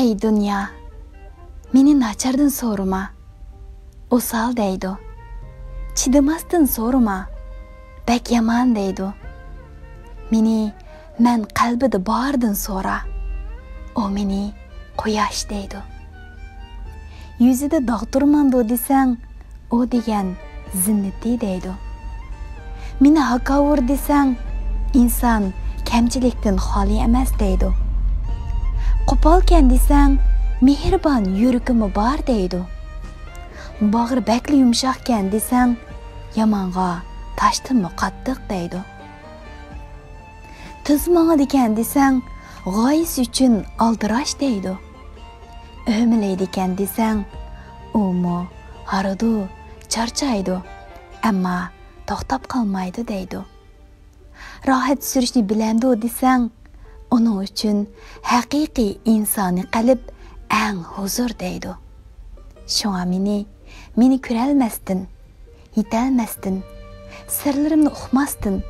Ey dünya, meni nachardan so'rama, o'sal deydi. Chidamasdan so'rama, bek yaman deydi. Meni men qalbida bordan so'ra, o meni quyosh deydi. Yuzida dog' turmandi desang, o degan zinnati deydi. Meni hakovur desang, inson kamchilikdan xoli emas deydi. Qo'polkan desang, mehribon yuragim bor deydi. Bag'ri bakli yumshoqkan desang, yomong'a tashdimi qattiq deydi. Tizmog'idikan desang, g'oyisi uchun aldirash deydi. O'milaydikan desang, umu haridu, charchaydi, ammo to'xtab qolmaydi deydi. Rohat surishni bilandi desang, uning uchun haqiqiy insoniy qalb eng huzur deydi. Shunga meni ko'rolmasdin, yetolmasdin, sirlarimni uqmasdin,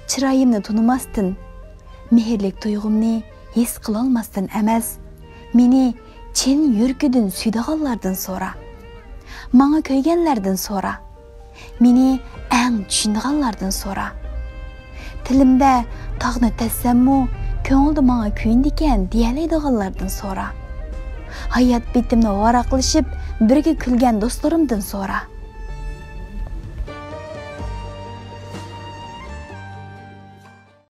chiroyimni tunimasdin, mehrlik tuyg'umni his qilolmasdin emas, meni chin yurkidan suydiganlardan so'ra, menga ko'yganlardan so'ra, meni eng tushunganlardan so'ra. Tilimda tog'ni tassammu, ko'ngilda menga kuyindikan deyalaydiganlardan so'ra. Hayot betimni varaqlashib, birga kulgan do'stlarimdan so'ra.